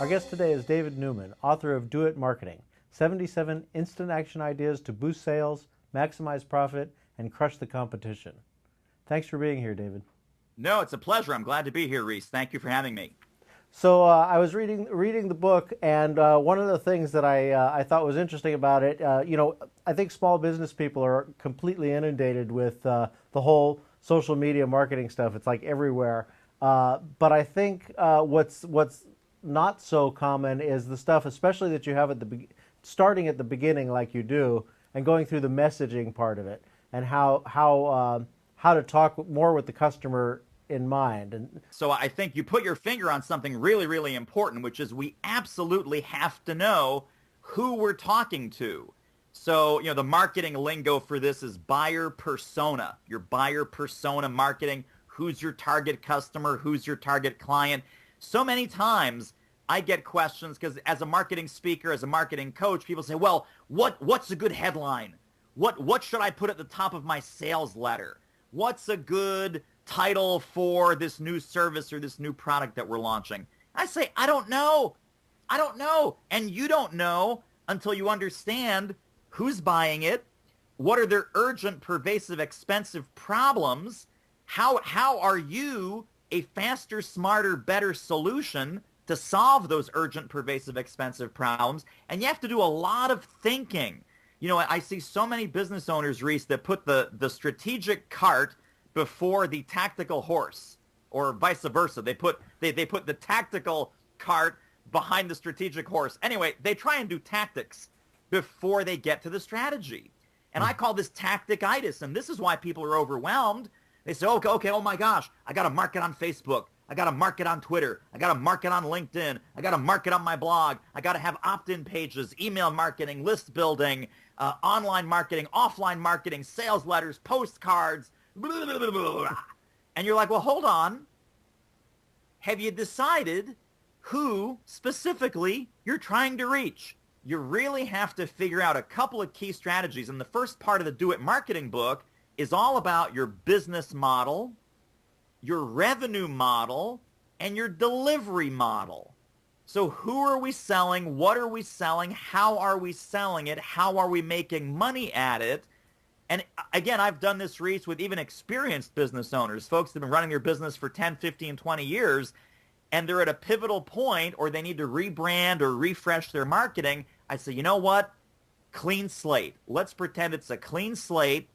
Our guest today is David Newman, author of Do It Marketing, 77 Instant Action Ideas to Boost Sales, Maximize Profit, and Crush the Competition. Thanks for being here, David. No, it's a pleasure. I'm glad to be here, Rhys. Thank you for having me. So I was reading the book, and one of the things that I thought was interesting about it, I think small business people are completely inundated with the whole social media marketing stuff. It's like everywhere. But I think what's not so common is the stuff, especially that you have starting at the beginning, like you do, and going through the messaging part of it, and how to talk more with the customer in mind. And so I think you put your finger on something really, really important, which is we absolutely have to know who we're talking to. So, the marketing lingo for this is buyer persona. Your buyer persona marketing. Who's your target customer? Who's your target client? So many times I get questions because as a marketing speaker, as a marketing coach, people say, well, what's a good headline? What should I put at the top of my sales letter? What's a good title for this new service or this new product that we're launching? I say, I don't know. And you don't know until you understand who's buying it, what are their urgent, pervasive, expensive problems, how are you a faster, smarter, better solution to solve those urgent, pervasive, expensive problems. And you have to do a lot of thinking. I see so many business owners, Rhys, that put the strategic cart before the tactical horse, or vice versa. They put the tactical cart behind the strategic horse. Anyway, they try and do tactics before they get to the strategy. And I call this tacticitis, and this is why people are overwhelmed. They say, okay, oh my gosh, I got to market on Facebook. I got to market on Twitter. I got to market on LinkedIn. I got to market on my blog. I got to have opt-in pages, email marketing, list building, online marketing, offline marketing, sales letters, postcards, blah, blah, blah, blah, blah. And you're like, well, hold on. Have you decided who specifically you're trying to reach? You really have to figure out a couple of key strategies. And the first part of the Do It Marketing book is all about your business model, your revenue model, and your delivery model. So who are we selling? What are we selling? How are we selling it? How are we making money at it? And again, I've done this, Rhys, with even experienced business owners, folks that have been running their business for 10, 15, 20 years, and they're at a pivotal point or they need to rebrand or refresh their marketing. I say, you know what? Clean slate. Let's pretend it's a clean slate.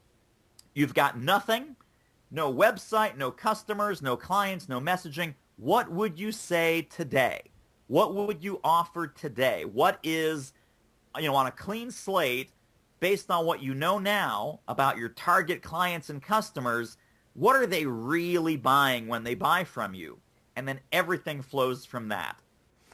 You've got nothing, no website, no customers, no clients, no messaging. What would you say today? What would you offer today? What is, on a clean slate, based on what you know now about your target clients and customers, what are they really buying when they buy from you? And then everything flows from that.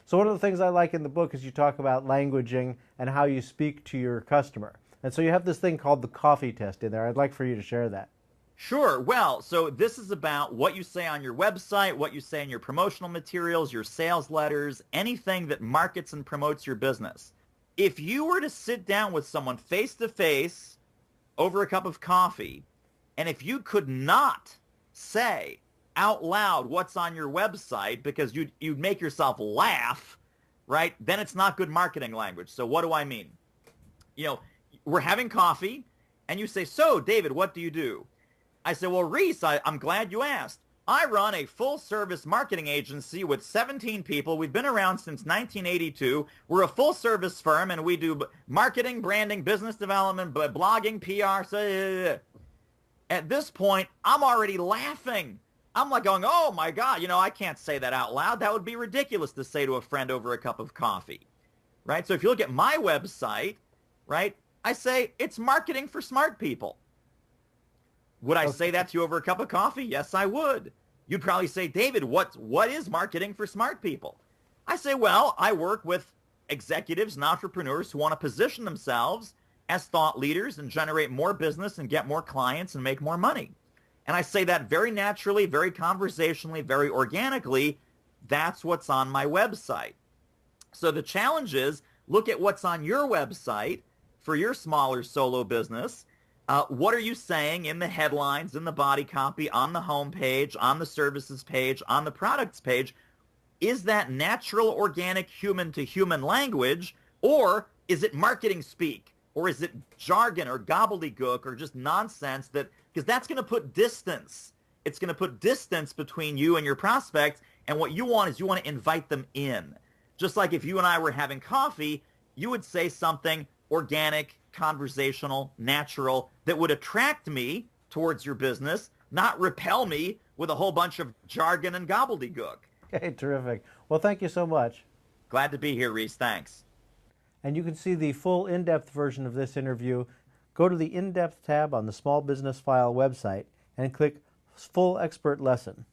So one of the things I like in the book is you talk about languaging and how you speak to your customer. And so you have this thing called the coffee test in there. I'd like for you to share that. Sure. Well, so this is about what you say on your website, what you say in your promotional materials, your sales letters, anything that markets and promotes your business. If you were to sit down with someone face to face over a cup of coffee, and if you could not say out loud what's on your website because you'd make yourself laugh, right? Then it's not good marketing language. So what do I mean? We're having coffee, and you say, so, David, what do you do? I say, well, Rhys, I'm glad you asked. I run a full-service marketing agency with 17 people. We've been around since 1982. We're a full-service firm, and we do marketing, branding, business development, blogging, PR. So, at this point, I'm already laughing. I'm like going, oh, my God, I can't say that out loud. That would be ridiculous to say to a friend over a cup of coffee, right? So if you look at my website, right, I say it's marketing for smart people. Would I say that to you over a cup of coffee? Yes, I would. You'd probably say, David, what is marketing for smart people? I say, well, I work with executives and entrepreneurs who want to position themselves as thought leaders and generate more business and get more clients and make more money. And I say that very naturally, very conversationally, very organically. That's what's on my website. So the challenge is, look at what's on your website for your smaller solo business. What are you saying in the headlines, in the body copy, on the home page, on the services page, on the products page? Is that natural, organic, human-to-human language, or is it marketing speak, or is it jargon or gobbledygook or just nonsense because that's going to put distance. It's going to put distance between you and your prospect, and what you want is you want to invite them in. Just like if you and I were having coffee, you would say something organic, conversational, natural, that would attract me towards your business, not repel me with a whole bunch of jargon and gobbledygook. Okay, terrific. Well, thank you so much. Glad to be here, Rhys. Thanks. And you can see the full in-depth version of this interview. Go to the in-depth tab on the Small Business File website and click Full Expert Lesson.